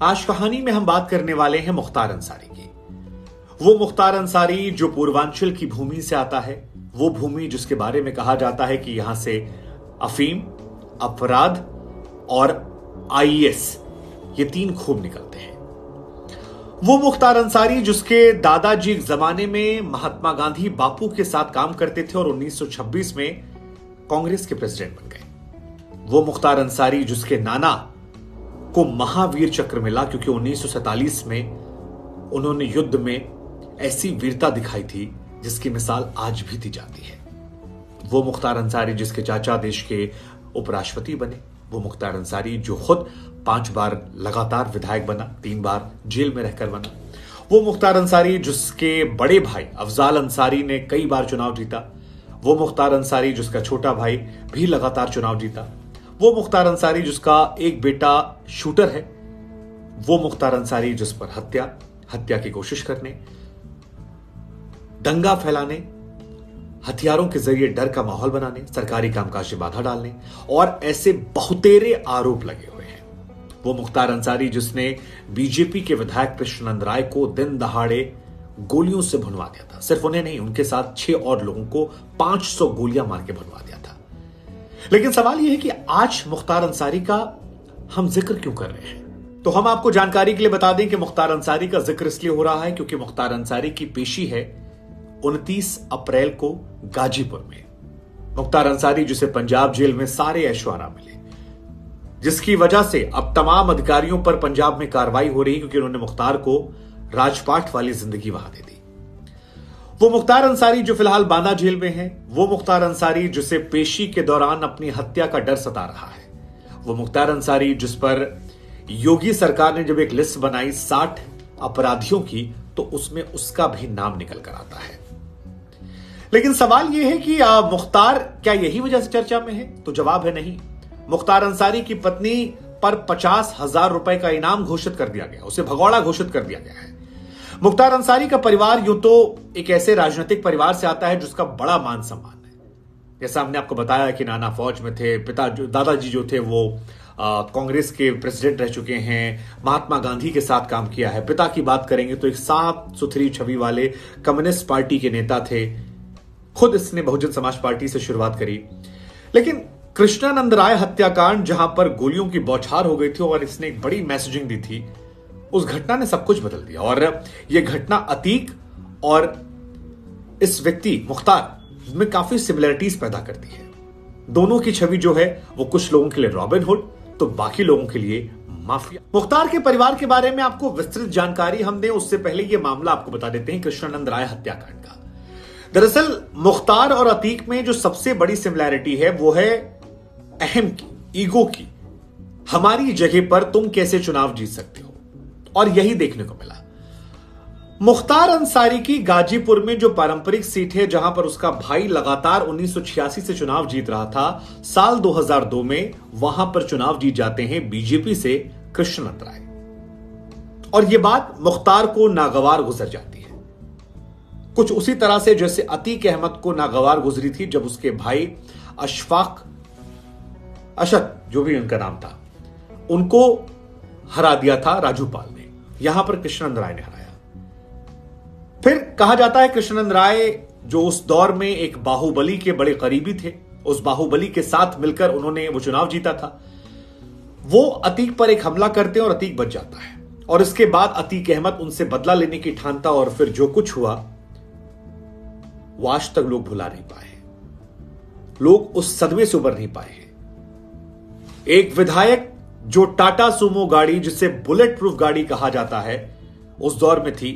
आज कहानी में हम बात करने वाले हैं मुख्तार अंसारी की। वो मुख्तार अंसारी जो पूर्वांचल की भूमि से आता है, वो भूमि जिसके बारे में कहा जाता है कि यहां से अफीम, अपराध और आईएएस ये तीन खूब निकलते हैं। वो मुख्तार अंसारी जिसके दादाजी जमाने में महात्मा गांधी बापू के साथ काम करते थे और 1926 में कांग्रेस के प्रेसिडेंट बन गए। वो मुख्तार अंसारी जिसके नाना को महावीर चक्र मिला क्योंकि 1947 में उन्होंने युद्ध में ऐसी वीरता दिखाई थी जिसकी मिसाल आज भी दी जाती है। वो मुख्तार अंसारी जिसके चाचा देश के उपराष्ट्रपति बने। वो मुख्तार अंसारी जो खुद 5 बार लगातार विधायक बना, 3 बार जेल में रहकर बना। वो मुख्तार अंसारी जिसके बड़े भाई अफजाल अंसारी ने कई बार चुनाव जीता। वो मुख्तार अंसारी जिसका छोटा भाई भी लगातार चुनाव जीता। वो मुख्तार अंसारी जिसका एक बेटा शूटर है। वो मुख्तार अंसारी जिस पर हत्या की कोशिश करने, दंगा फैलाने, हथियारों के जरिए डर का माहौल बनाने, सरकारी कामकाज में बाधा डालने और ऐसे बहुतेरे आरोप लगे हुए हैं। वो मुख्तार अंसारी जिसने बीजेपी के विधायक कृष्णानंद राय को दिन दहाड़े गोलियों से भुनवा दिया था। सिर्फ उन्हें नहीं, उनके साथ 6 और लोगों को 500 गोलियां मार के भुनवा दिया था। लेकिन सवाल यह है कि आज मुख्तार अंसारी का हम जिक्र क्यों कर रहे हैं? तो हम आपको जानकारी के लिए बता दें कि मुख्तार अंसारी का जिक्र इसलिए हो रहा है क्योंकि मुख्तार अंसारी की पेशी है 29 अप्रैल को गाजीपुर में। मुख्तार अंसारी जिसे पंजाब जेल में सारे ऐशो-आराम मिले, जिसकी वजह से अब तमाम अधिकारियों पर पंजाब में कार्रवाई हो रही क्योंकि उन्होंने मुख्तार को राजपाट वाली जिंदगी वहां दे दी। वो मुख्तार अंसारी जो फिलहाल बांदा जेल में है। वो मुख्तार अंसारी जिसे पेशी के दौरान अपनी हत्या का डर सता रहा है। वो मुख्तार अंसारी जिस पर योगी सरकार ने जब एक लिस्ट बनाई 60 अपराधियों की तो उसमें उसका भी नाम निकल कर आता है। लेकिन सवाल यह है कि मुख्तार क्या यही वजह से चर्चा में है? तो जवाब है नहीं। मुख्तार अंसारी की पत्नी पर 50,000 रुपए का इनाम घोषित कर दिया गया, उसे भगौड़ा घोषित कर दिया गया है। मुख्तार अंसारी का परिवार यूं तो एक ऐसे राजनीतिक परिवार से आता है जिसका बड़ा मान सम्मान है। जैसा हमने आपको बताया कि नाना फौज में थे, दादाजी जो थे वो कांग्रेस के प्रेसिडेंट रह चुके हैं, महात्मा गांधी के साथ काम किया है। पिता की बात करेंगे तो एक साफ सुथरी छवि वाले कम्युनिस्ट पार्टी के नेता थे। खुद इसने बहुजन समाज पार्टी से शुरुआत करी। लेकिन कृष्णानंद राय हत्याकांड जहां पर गोलियों की बौछार हो गई थी और इसने एक बड़ी मैसेजिंग दी थी, उस घटना ने सब कुछ बदल दिया। और यह घटना अतीक और इस व्यक्ति मुख्तार में काफी सिमिलरिटीज पैदा करती है। दोनों की छवि जो है वो कुछ लोगों के लिए रॉबिन हुड तो बाकी लोगों के लिए माफिया। मुख्तार के परिवार के बारे में आपको विस्तृत जानकारी हम दें उससे पहले यह मामला आपको बता देते हैं कृष्णानंद राय हत्याकांड का। दरअसल मुख्तार और अतीक में जो सबसे बड़ी सिमिलैरिटी है वो है अहम की, ईगो की। हमारी जगह पर तुम कैसे चुनाव जीत सकते हो, और यही देखने को मिला। मुख्तार अंसारी की गाजीपुर में जो पारंपरिक सीट है जहां पर उसका भाई लगातार 1986 से चुनाव जीत रहा था, साल 2002 में वहां पर चुनाव जीत जाते हैं बीजेपी से कृष्णानंद राय। और यह बात मुख्तार को नागवार गुजर जाती है, कुछ उसी तरह से जैसे अतीक अहमद को नागवार गुजरी थी जब उसके भाई अशद जो भी उनका नाम था, उनको हरा दिया था राजूपाल ने। यहां पर कृष्णानंद राय ने हराया। फिर कहा जाता है कृष्णानंद राय जो उस दौर में एक बाहुबली के बड़े करीबी थे, उस बाहुबली के साथ मिलकर उन्होंने वो चुनाव जीता था। वो अतीक पर एक हमला करते हैं और अतीक बच जाता है। और इसके बाद अतीक अहमद उनसे बदला लेने की ठानता और फिर जो कुछ हुआ वो आज तक लोग भुला नहीं पाए। लोग उस सदमे से उबर नहीं पाए हैं। एक विधायक जो टाटा सुमो गाड़ी, जिसे बुलेट प्रूफ गाड़ी कहा जाता है, उस दौर में थी,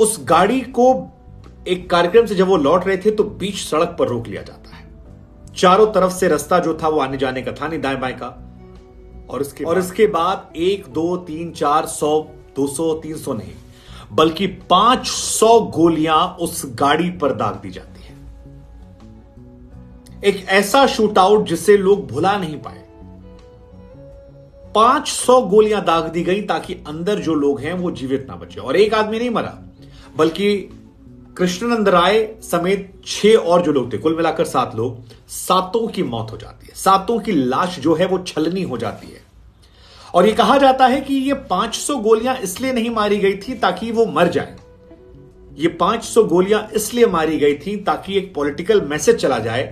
उस गाड़ी को एक कार्यक्रम से जब वो लौट रहे थे तो बीच सड़क पर रोक लिया जाता है। चारों तरफ से रास्ता जो था वो आने जाने का था नहीं, दाएं बाएं का। और इसके बाद 1 2 3 4 100 200 300 नहीं बल्कि 500 गोलियां उस गाड़ी पर दाग दी जाती है। एक ऐसा शूट आउट जिसे लोग भुला नहीं पाए। 500 गोलियां दाग दी गई ताकि अंदर जो लोग हैं वो जीवित ना बचे। और एक आदमी नहीं मरा बल्कि कृष्णानंद राय समेत 6 और जो लोग थे, कुल मिलाकर 7 लोग, 7 की मौत हो जाती है। 7 की लाश जो है वो छलनी हो जाती है। और यह कहा जाता है कि ये 500 गोलियां इसलिए नहीं मारी गई थी ताकि वो मर जाए। ये 500 गोलियां इसलिए मारी गई थी ताकि एक पॉलिटिकल मैसेज चला जाए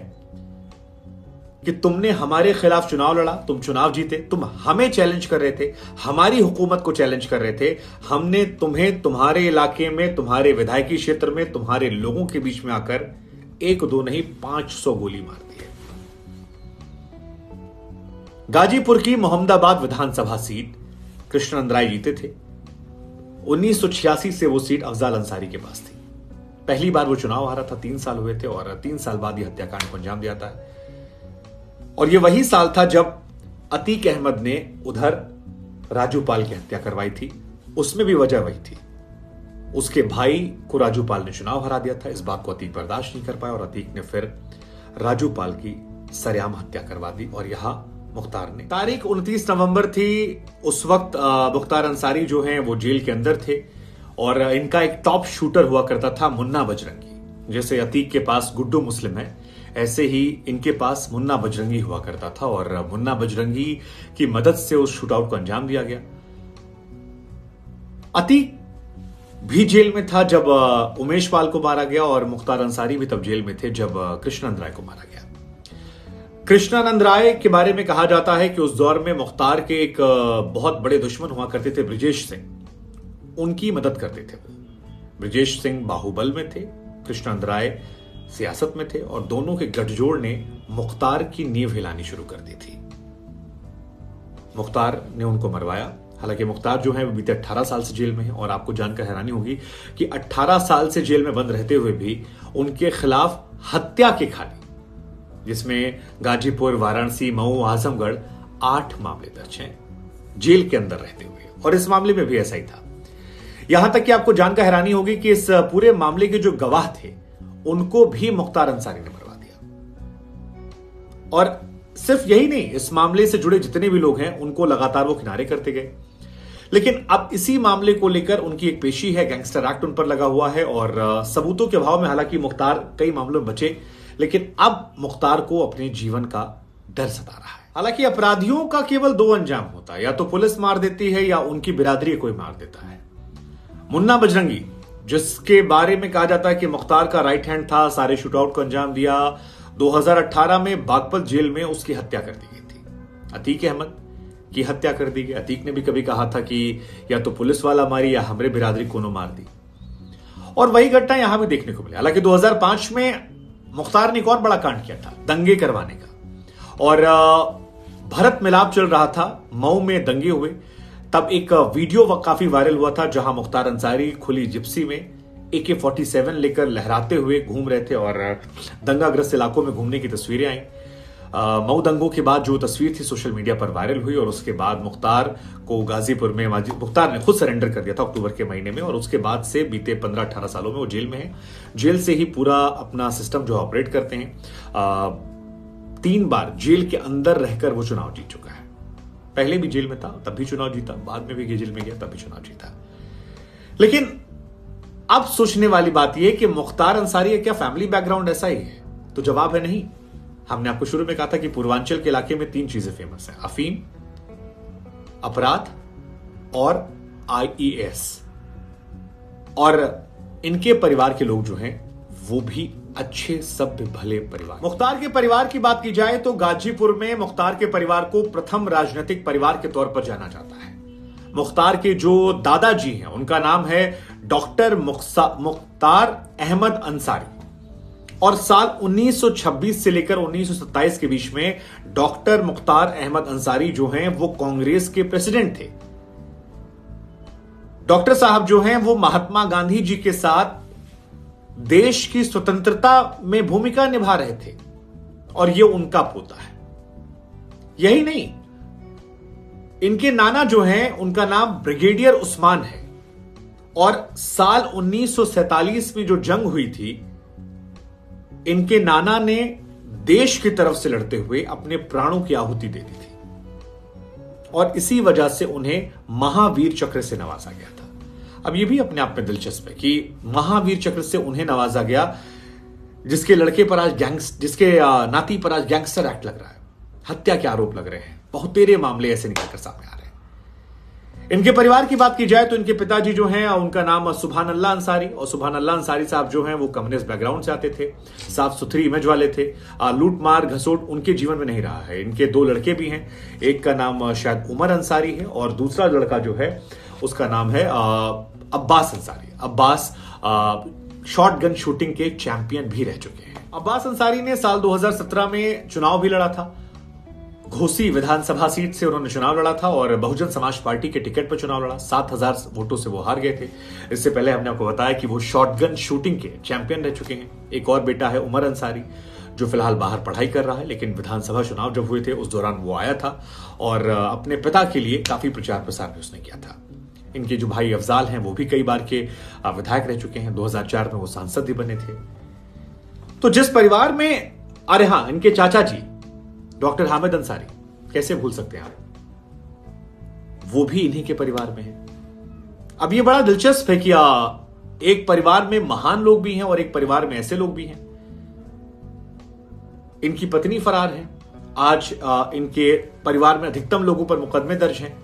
कि तुमने हमारे खिलाफ चुनाव लड़ा, तुम चुनाव जीते, तुम हमें चैलेंज कर रहे थे, हमारी हुकूमत को चैलेंज कर रहे थे, हमने तुम्हें तुम्हारे इलाके में, तुम्हारे विधायकी क्षेत्र में, तुम्हारे लोगों के बीच में आकर 1-2 नहीं 500 गोली मार दी है। गाजीपुर की मोहम्मदाबाद विधानसभा सीट कृष्ण अंद्राई जीते थे। 1986 से वो सीट अफजाल अंसारी के पास थी। पहली बार वो चुनाव हारा था, 3 साल हुए थे और 3 साल बाद यह हत्याकांड को अंजाम दिया था। और यह वही साल था जब अतीक अहमद ने उधर राजू पाल की हत्या करवाई थी। उसमें भी वजह वही थी, उसके भाई को राजू पाल ने चुनाव हरा दिया था। इस बात को अतीक बर्दाश्त नहीं कर पाया और अतीक ने फिर राजू पाल की सरेआम हत्या करवा दी। और यहां मुख्तार ने, तारीख 29 नवंबर थी, उस वक्त मुख्तार अंसारी जो हैं वो जेल के अंदर थे और इनका एक टॉप शूटर हुआ करता था मुन्ना बजरंगी। जैसे अतीक के पास गुड्डू मुस्लिम है, ऐसे ही इनके पास मुन्ना बजरंगी हुआ करता था और मुन्ना बजरंगी की मदद से उस शूटआउट को अंजाम दिया गया। अतीक भी जेल में था जब उमेश पाल को मारा गया और मुख्तार अंसारी भी तब जेल में थे जब कृष्णानंद राय को मारा गया। कृष्णानंद राय के बारे में कहा जाता है कि उस दौर में मुख्तार के एक बहुत बड़े दुश्मन हुआ करते थे ब्रिजेश सिंह, उनकी मदद करते थे वो। ब्रिजेश सिंह बाहुबल में थे, कृष्णानंद राय सियासत में थे और दोनों के गठजोड़ ने मुख्तार की नींव हिलानी शुरू कर दी थी। मुख्तार ने उनको मरवाया। हालांकि मुख्तार जो है वो बीते 18 साल से जेल में है और आपको जानकर हैरानी होगी कि 18 साल से जेल में बंद रहते हुए भी उनके खिलाफ हत्या के खाली, जिसमें गाजीपुर, वाराणसी, मऊ, आजमगढ़ 8 मामले दर्ज हैं जेल के अंदर रहते हुए। और इस मामले में भी ऐसा ही था। यहां तक कि आपको जानकर हैरानी होगी कि इस पूरे मामले के जो गवाह थे उनको भी मुख्तार अंसारी ने मरवा दिया। और सिर्फ यही नहीं, इस मामले से जुड़े जितने भी लोग हैं उनको लगातार वो किनारे करते गए। लेकिन अब इसी मामले को लेकर उनकी एक पेशी है, गैंगस्टर एक्ट उन पर लगा हुआ है और सबूतों के अभाव में हालांकि मुख्तार कई मामलों में बचे, लेकिन अब मुख्तार को अपने जीवन का डर सता रहा है। हालांकि अपराधियों का केवल 2 अंजाम होता है, या तो पुलिस मार देती है या उनकी बिरादरी कोई मार देता है। मुन्ना बजरंगी, जिसके बारे में कहा जाता है कि मुख्तार का राइट हैंड था, सारे शूटआउट को अंजाम दिया, 2018 में बागपत जेल में उसकी हत्या कर दी गई थी। अतीक अहमद की हत्या कर दी गई। अतीक ने भी कभी कहा था कि या तो पुलिस वाला मारी या हमरे बिरादरी कोनो मार दी। और वही घटना यहां भी देखने को मिली। हालांकि 2005 में मुख्तार ने एक और बड़ा कांड किया था, दंगे करवाने का। और भरत मिलाप चल रहा था, मऊ में दंगे हुए, तब एक वीडियो काफी वायरल हुआ था जहां मुख्तार अंसारी खुली जिप्सी में AK-47 लेकर लहराते हुए घूम रहे थे और दंगाग्रस्त इलाकों में घूमने की तस्वीरें आई। मऊ दंगों के बाद जो तस्वीर थी सोशल मीडिया पर वायरल हुई और उसके बाद मुख्तार को गाजीपुर में मुख्तार ने खुद सरेंडर कर दिया था अक्टूबर के महीने में। और उसके बाद से बीते 15-18 सालों में वो जेल में है। जेल से ही पूरा अपना सिस्टम जो ऑपरेट करते हैं। 3 बार जेल के अंदर रहकर वो चुनाव जीत चुका है। पहले भी जेल में था, तब भी चुनाव जीता, बाद में भी जेल में गया, तब भी चुनाव जीता। लेकिन अब सोचने वाली बात यह कि मुख्तार अंसारी का क्या फैमिली बैकग्राउंड ऐसा ही है? तो जवाब है नहीं। हमने आपको शुरू में कहा था कि पूर्वांचल के इलाके में 3 चीजें फेमस हैं, अफीम, अपराध और IAS। और इनके परिवार के लोग जो हैं वो भी अच्छे सभ्य भले परिवार। मुख्तार के परिवार की बात की जाए तो गाजीपुर में मुख्तार के परिवार को प्रथम राजनीतिक परिवार के तौर पर जाना जाता है। मुख्तार के जो दादाजी हैं उनका नाम है डॉक्टर मुख्तार अहमद अंसारी और साल 1926 से लेकर 1927 के बीच में डॉक्टर मुख्तार अहमद अंसारी जो हैं वो कांग्रेस के प्रेसिडेंट थे। डॉक्टर साहब जो हैं वो महात्मा गांधी जी के साथ देश की स्वतंत्रता में भूमिका निभा रहे थे और ये उनका पोता है। यही नहीं, इनके नाना जो हैं उनका नाम ब्रिगेडियर उस्मान है और साल 1947 में जो जंग हुई थी इनके नाना ने देश की तरफ से लड़ते हुए अपने प्राणों की आहुति दे दी थी और इसी वजह से उन्हें महावीर चक्र से नवाजा गया था। अब यह भी अपने आप में दिलचस्प है कि महावीर चक्र से उन्हें नवाजा गया जिसके नाती पर आज गैंगस्टर एक्ट लग रहा है, हत्या के आरोप लग रहे हैं, बहुतेरे मामले ऐसे निकलकर सामने आ रहे हैं। इनके परिवार की बात की जाए तो इनके पिताजी जो हैं उनका नाम सुभान अल्लाह अंसारी, और सुभान अल्लाह अंसारी साहब जो हैं वो कम्युनिस्ट बैकग्राउंड से आते थे, साफ सुथरी इमेज वाले थे। लूट मार घसोट उनके जीवन में नहीं रहा है। इनके दो लड़के भी हैं, एक का नाम शायद उमर अंसारी है और दूसरा लड़का जो है उसका नाम है Abbas Ansari. Abbas shot gun shooting के चैंपियन भी रह चुके हैं। अब्बास अंसारी ने साल 2017 में चुनाव भी लड़ा था। घोसी विधानसभा सीट से उन्होंने चुनाव लड़ा था और बहुजन समाज पार्टी के टिकट पर चुनाव लड़ा। 7,000 वोटों से वो हार गए थे। इससे पहले हमने आपको बताया कि वो शॉटगन शूटिंग के चैंपियन रह चुके हैं। एक और बेटा है उमर अंसारी, जो फिलहाल बाहर पढ़ाई कर रहा है, लेकिन विधानसभा चुनाव जब हुए थे उस दौरान वो आया था और अपने पिता के लिए काफी प्रचार प्रसार भी उसने किया था। इनके जो भाई अफजाल हैं वो भी कई बार के विधायक रह चुके हैं। 2004 में वो सांसद भी बने थे। तो जिस परिवार में, अरे हाँ, इनके चाचा जी डॉक्टर हामिद अंसारी, कैसे भूल सकते हैं आप, वो भी इन्हीं के परिवार में है। अब ये बड़ा दिलचस्प है कि एक परिवार में महान लोग भी हैं और एक परिवार में ऐसे लोग भी हैं। इनकी पत्नी फरार है। आज इनके परिवार में अधिकतम लोगों पर मुकदमे दर्ज हैं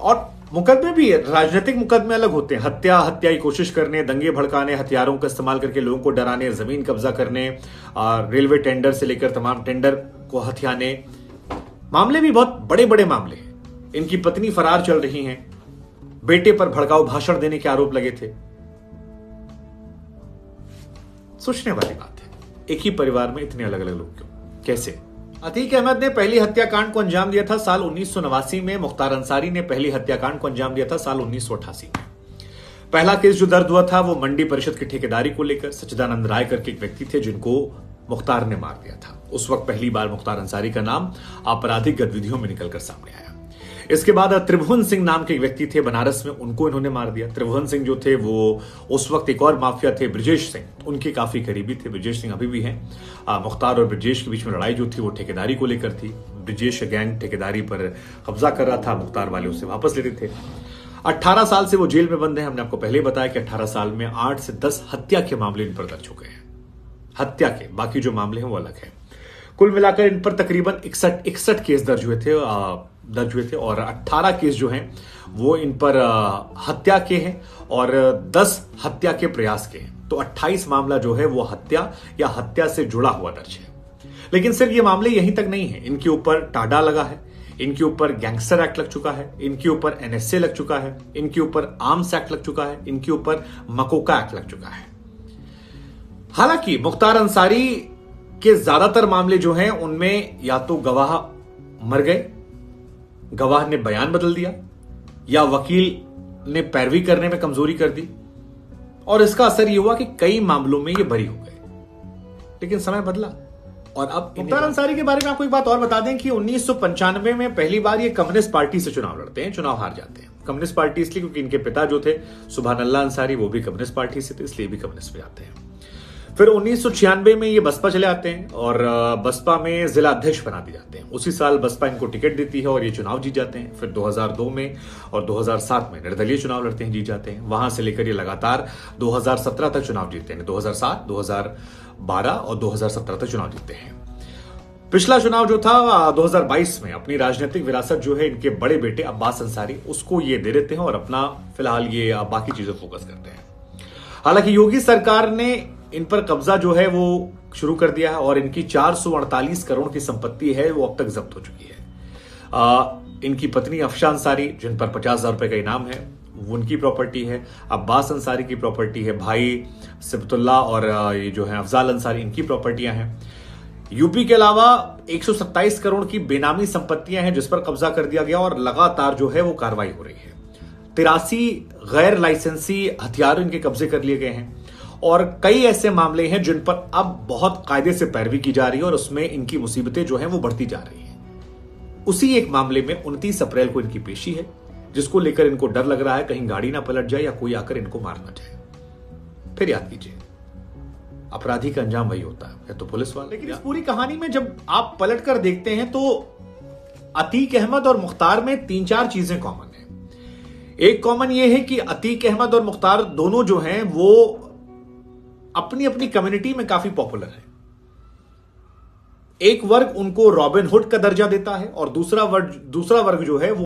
और मुकदमे भी राजनीतिक मुकदमे अलग होते हैं। हत्या की कोशिश करने, दंगे भड़काने, हथियारों का इस्तेमाल करके लोगों को डराने, जमीन कब्जा करने, रेलवे टेंडर से लेकर तमाम टेंडर को हथियाने, मामले भी बहुत बड़े बड़े मामले हैं। इनकी पत्नी फरार चल रही हैं। बेटे पर भड़काऊ भाषण देने के आरोप लगे थे। सोचने वाली बात है, एक ही परिवार में इतने अलग अलग लोग क्यों, कैसे? अतीक अहमद ने पहली हत्याकांड को अंजाम दिया था साल 1989 में। मुख्तार अंसारी ने पहली हत्याकांड को अंजाम दिया था साल 1988 में। पहला केस जो दर्ज हुआ था वो मंडी परिषद की ठेकेदारी को लेकर सच्चिदानंद राय करके एक व्यक्ति थे जिनको मुख्तार ने मार दिया था। उस वक्त पहली बार मुख्तार अंसारी का नाम आपराधिक गतिविधियों में निकलकर सामने आया। इसके बाद त्रिभुवन सिंह नाम के एक व्यक्ति थे बनारस में, उनको इन्होंने मार दिया। त्रिभुवन सिंह जो थे वो उस वक्त एक और माफिया थे ब्रिजेश सिंह, उनके काफी करीबी थे। ब्रिजेश सिंह अभी भी हैं। मुख्तार और ब्रिजेश के बीच में लड़ाई जो थी वो ठेकेदारी को लेकर थी। ब्रिजेश गैंग ठेकेदारी पर कब्जा कर रहा था, मुख्तार वाले उससे वापस लेते थे। 18 साल से वो जेल में बंद है। हमने आपको पहले बताया कि 18 साल में 8 से 10 हत्या के मामले इन पर दर्ज हो गए हैं। हत्या के बाकी जो मामले हैं वो अलग है। कुल मिलाकर इन पर तकरीबन 61 केस दर्ज हुए थे और 18 केस जो हैं वो इन पर हत्या के हैं और 10 हत्या के प्रयास के हैं। तो 28 मामला जो है वो हत्या या हत्या से जुड़ा हुआ दर्ज है। लेकिन सिर्फ ये मामले यहीं तक नहीं है। इनके ऊपर टाडा लगा है, इनके ऊपर गैंगस्टर एक्ट लग चुका है, इनके ऊपर NSA लग चुका है, इनके ऊपर आर्म्स एक्ट लग चुका है, इनके ऊपर मकोका एक्ट लग चुका है। हालांकि मुख्तार अंसारी के ज्यादातर मामले जो हैं उनमें या तो गवाह मर गए, गवाह ने बयान बदल दिया, या वकील ने पैरवी करने में कमजोरी कर दी और इसका असर यह हुआ कि कई मामलों में ये बरी हो गए। लेकिन समय बदला और अब मुख्तार अंसारी के बारे में आपको एक बात और बता दें कि 1995 में पहली बार ये कम्युनिस्ट पार्टी से चुनाव लड़ते हैं, चुनाव हार जाते हैं। कम्युनिस्ट पार्टी इसलिए क्योंकि इनके पिता जो थे सुभान अल्लाह अंसारी, वो भी कम्युनिस्ट पार्टी से थे, इसलिए भी कम्युनिस्ट में जाते हैं। फिर 1996 में ये बसपा चले आते हैं और बसपा में जिला अध्यक्ष बना दिए जाते हैं। उसी साल बसपा इनको टिकट देती है और ये चुनाव जीत जाते हैं। फिर 2002 में और 2007 में निर्दलीय चुनाव लड़ते हैं, जीत जाते हैं। वहां से लेकर ये लगातार 2017 तक चुनाव जीतते हैं। 2007, 2012 और 2017 तक चुनाव जीतते हैं। पिछला चुनाव जो था 2022 में अपनी राजनीतिक विरासत जो है इनके बड़े बेटे अब्बास अंसारी, उसको ये दे देते हैं और अपना फिलहाल ये बाकी चीजें फोकस करते हैं। हालांकि योगी सरकार ने इन पर कब्जा जो है वो शुरू कर दिया है और इनकी 448 करोड़ की संपत्ति है वो अब तक जब्त हो चुकी है। इनकी पत्नी अफशा अंसारी, जिन पर 50,000 रुपए का इनाम है, वो उनकी प्रॉपर्टी है। अब्बास अंसारी की प्रॉपर्टी है। भाई सिबतुल्ला और ये जो है अफजाल अंसारी, इनकी प्रॉपर्टियां हैं। यूपी के अलावा 127 करोड़ की बेनामी संपत्तियां हैं जिस पर कब्जा कर दिया गया और लगातार जो है वो कार्रवाई हो रही है। 83 गैर लाइसेंसी हथियार इनके कब्जे कर लिए गए हैं और कई ऐसे मामले हैं जिन पर अब बहुत कायदे से पैरवी की जा रही है और उसमें इनकी मुसीबतें जो हैं वो बढ़ती जा रही हैं। उसी एक मामले में 29 अप्रैल को इनकी पेशी है, जिसको लेकर इनको डर लग रहा है कहीं गाड़ी ना पलट जाए या कोई आकर इनको मार ना जाए। फिर याद कीजिए, अपराधी का अंजाम वही होता है, या तो पुलिस वाले। लेकिन इस पूरी कहानी में जब आप पलट कर देखते हैं तो अतीक अहमद और मुख्तार में 3-4 चीजें कॉमन है। एक कॉमन ये है कि अतीक अहमद और मुख्तार दोनों जो हैं वो अपनी अपनी कम्युनिटी में काफी पॉपुलर है। एक वर्ग उनको रॉबिन हुड का दर्जा देता है और दूसरा वर्ग जो है वो